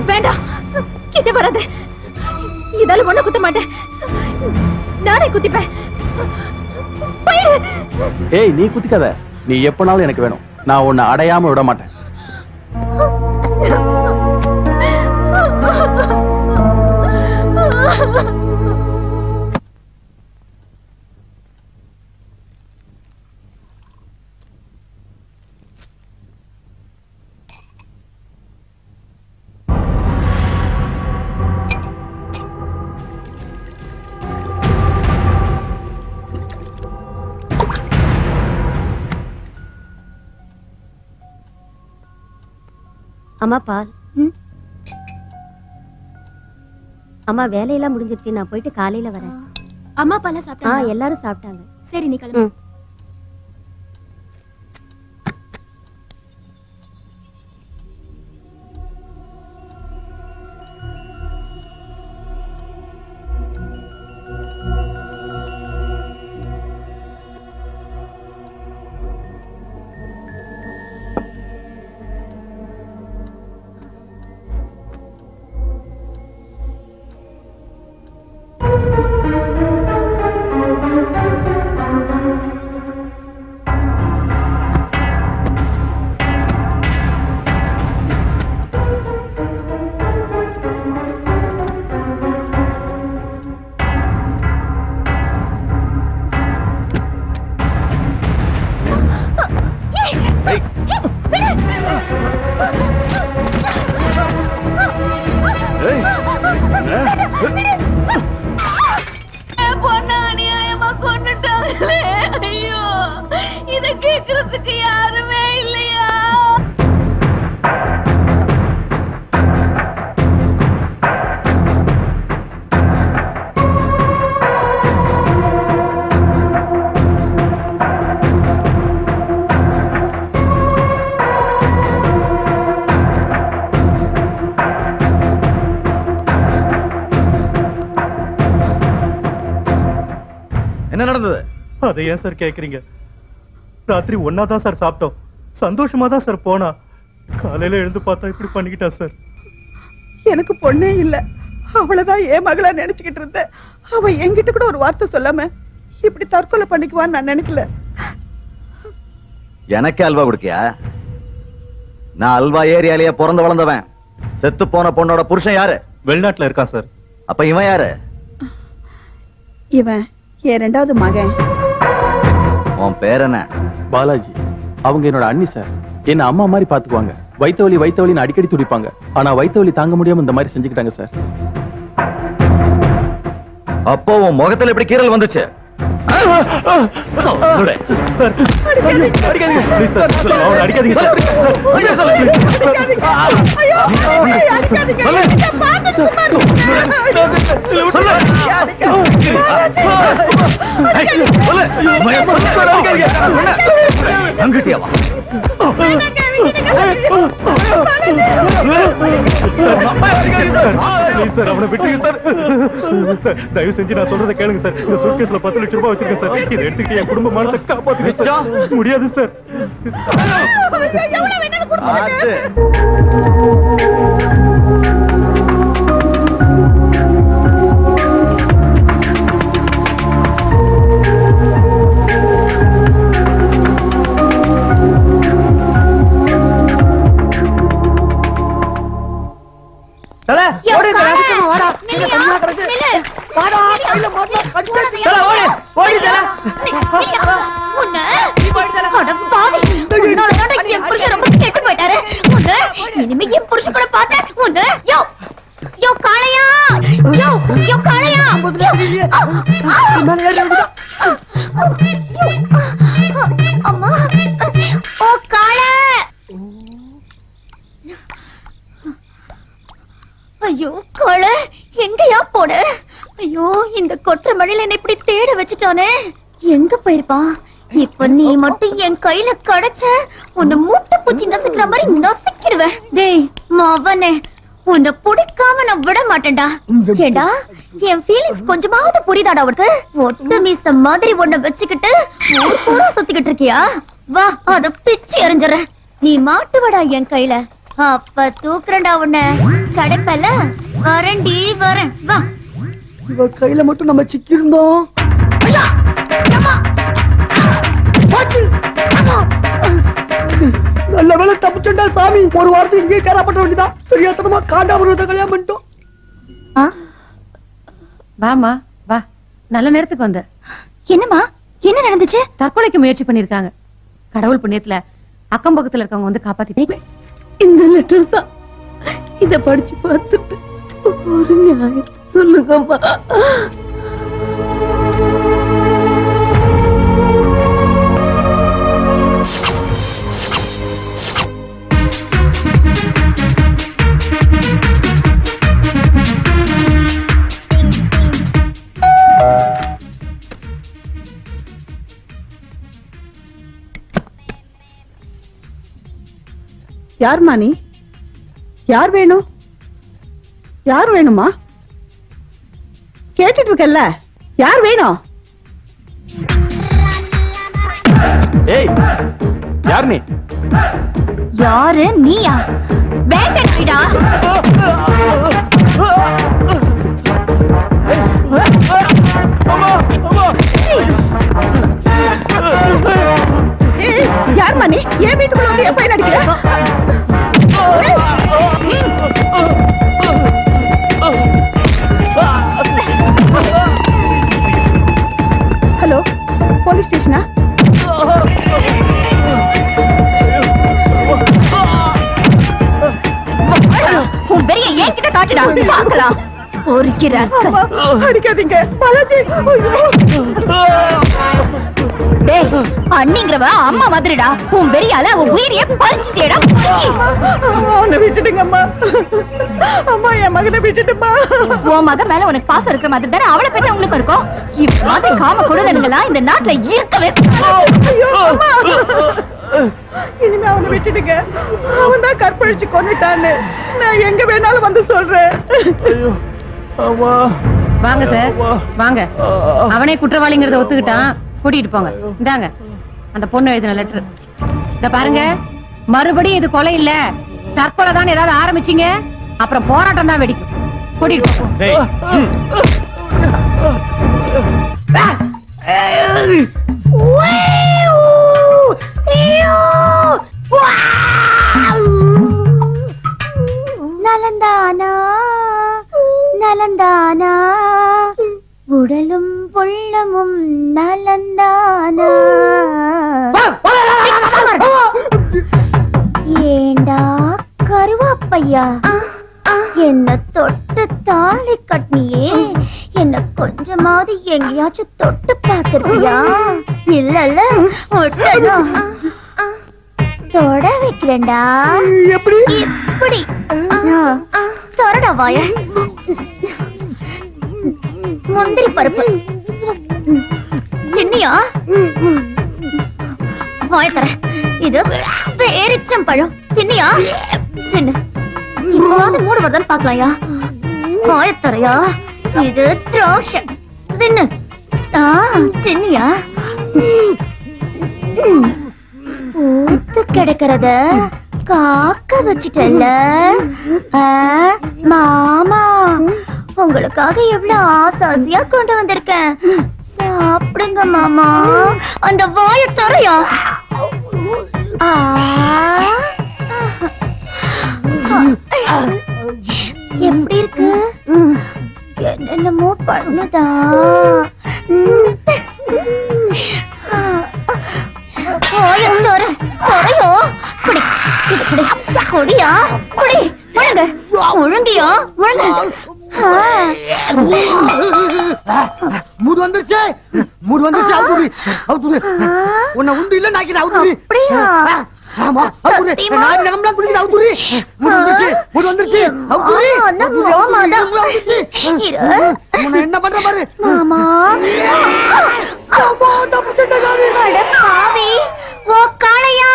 வேண்டாம், கிட்ட வராது. இதால ஒண்ணு குத்த மாட்டேன், நானே குத்திப்பேன். ஏய், நீ குத்திக்காத. நீ எப்பனாலும் எனக்கு வேணும். நான் உன்னை அடையாம விட மாட்டேன். அம்மா பால். அம்மா வேலையெல்லாம் முடிஞ்சிருச்சு, நான் போயிட்டு காலையில வரேன். அம்மா பால சாப்பிட்டாங்க? எல்லாரும் சாப்பிட்டாங்க. சரி, நீ கிளம்பு. அதை ஏன் சார் கேக்குறீங்க? ராத்திரி ஒன்னாதான் சார் சாப்பிட்டோம், சந்தோஷமா தான் சார் போனா. காலையில எழுந்து பார்த்தா இப்படி பண்ணிக்கிட்டா சார். எனக்கு பொண்ணே இல்ல, அவளதான் என் மகளா நினைச்சுக்கிட்டு இருந்தேன். அவ என்கிட்ட கூட ஒரு வார்த்தை சொல்லாம இப்படி தற்கொலை பண்ணிக்குவான்னு நான் நினைக்கல. எனக்கு அல்வா குடுக்கியா? நான் அல்வா ஏரியாலேயே பிறந்து வளர்ந்தவன். செத்து போன பொண்ணோட புருஷன் யாரு? வெளிநாட்டுல இருக்கான் சார். அப்ப இவன் யாரு? இவன் என் ரெண்டாவது மகன். உன் பேர் என்ன? பாலாஜி. அவங்க என்னோட அண்ணி சார். என்ன அம்மா மாதிரி பாத்துக்குவாங்க. வயிற்று வலி வயிற்று வலின்னு அடிக்கடி துடிப்பாங்க. ஆனா வயிற்று வலி தாங்க முடியாம இந்த மாதிரி செஞ்சுக்கிட்டாங்க சார். அப்போ உன் முகத்துல எப்படி கீறல் வந்துச்சு? தயவு செஞ்சு நான் சொல்றதை கேளுங்க சார். இந்த சூட்கேஸ்ல 10 லட்சம் ரூபாய் வச்சிருக்கேன் சார். இதை எடுத்துக்கிட்டு என் குடும்ப மானத்தை காப்பாத்துங்க. முடியாது சார். ஐயோ காளை, எங்கயா போன? ஐயோ, இந்த கொற்ற மழையில என்ன இப்படி தேட வச்சுட்டானே. எங்க போயிருப்பான்? இப்ப நீ மட்டும் என் கையில கிடைச்ச, உன்னை மூட்டை பூச்சி நசுக்கிற மாதிரி நசுக்கிடுவேன். டேய் மவனே, உன்னை பிடிக்காம நான் விட மாட்டேன்டா. ஏடா, என் ஃபீலிங்ஸ் கொஞ்சமாவது புரியுதாடா உனக்கு? ஒட்ட மீச மாதிரி உன்னை வச்சுக்கிட்டு ஊர் பூரா சுத்திக்கிட்டு இருக்கியா? வா, அத பிச்சு எறிஞ்சிடறேன். நீ மாட்டுவடா என் கையில. அப்ப தூக்குறேன்டா உன்னை. கடைப்பல வரண்டி வரேன் வா. இவ கையில மட்டும் நம்ம சிக்கி இருந்தோம். நல்ல வேலை தப்பிச்சுட்டா சாமி. ஒரு வாரத்துக்கு இங்கே கேராப்பட்ட வேண்டியதான். தெரியாதனமா காண்டாபுரத்தை கல்யாணம் பண்ணிட்டோம். வாமா வா, நல்ல நேரத்துக்கு வந்த. என்னம்மா என்ன நடந்துச்சு? தற்கொலைக்கு முயற்சி பண்ணிருக்காங்க. கடவுள் புண்ணியத்துல அக்கம் பக்கத்துல இருக்கவங்க வந்து காப்பாத்திட்டு. இந்த லெட்டர் தான். இத படிச்சு பார்த்துட்டு ஒரு நியாயம் சொல்லுங்கம்மா. யார்மா நீ? யார் வேணும்? யார் வேணுமா? கேட்டுட்டு இருக்கல்ல, யார் வேணும்? ஏய், யார் நீ? யாரு நீயா? வேண்டா. யார்மா நீ? ஏன் வீட்டுக்குள்ள வந்து எப்ப நடிக்கிற? ஹலோ, போலீஸ் ஸ்டேஷனா? உன் பெரிய என்கிட்ட காட்டுடா பார்க்கலாம். அடிக்காதீங்க பாலாஜி. டேய், அண்ணிங்கிறவ அம்மா மாதிரிடா. உன் வெறியால அவன் உயிரையே பறிச்சுட்டேடா. அவனை விட்டுடுங்க அம்மா. அம்மா என் மகனை விட்டுட்டுமா. உன் மகன் மேல உனக்கு பாசம் இருக்கிற மாதிரி தானே அவளை பத்தி உங்களுக்கு இருக்கும். இவ்வாறு காம கொடுதனுங்களா இந்த நாட்டுல இருக்கவே. இனிமே அவனை விட்டுடுங்க. அவன் தான் கற்பழிச்சு கொன்னுட்டான்னு நான் எங்க வேணாலும் வந்து சொல்றேன். வாங்க சார் வாங்க. அவனே குற்றவாளிங்கிறத ஒத்துக்கிட்டான். கூட்டிட்டு போங்க. இந்தாங்க அந்த பொண்ணு எழுதின லெட்டர். இத பாருங்க, மறுபடியும் இது கொலை இல்ல, தற்கொலை தான் ஏதாவது ஆரம்பிச்சீங்க அப்புறம் போராட்டம் தான் வெடிக்கும். கூட்டிட்டு போங்க. நலந்தானா நலந்தானா உடலும் உள்ளமும் நலந்தானா. ஏண்டா கருவாப்பையா, என்ன தொட்டு தாலி கட்டினியே, என்ன கொஞ்சமாவது எங்கேயாச்சும் தொட்டு பார்த்திருக்கியா? இல்லல்ல, தொட வைக்கிறேன்டா. எப்படி இப்படி தொடடா வாய. முந்திரி பருப்பு தின்னியா? வாய தர. இது பேரிச்சம்பழம் தின்னியா? தின்னு. இப்போது மூடு வருதான்னு பாக்கலாம்யா. வாய தரையா. இது திராட்சை தின்னு. தின்னியா? ஊத்து கிடக்கிறத காக்க வச்சுட்டல்ல மாமா. உங்களுக்காக எவ்வளவு ஆசாசியா கொண்டு வந்திருக்கேன். சாப்பிடுங்க மாமா. அந்த வாய தரையா. எப்படி இருக்கு? என்னென்னமோ பண்ணுதா? குடியா குடி. ஒழுங்கியா மூடு வந்துருச்சு. மூடு வந்துருச்சு. அவுத்துரு. உன்னை உண்டு இல்ல நாக்கிட்ட அவுத்துரு. ஆமா அவுத்துரு. நான் நிலம்லாம் குடிக்குது. அவுத்துரு. மூடு வந்துருச்சு. மூடு வந்துருச்சு. அவுத்துரு. உன்னை என்ன பண்ற பாரு மாமா. பாவி ஓ காளையா.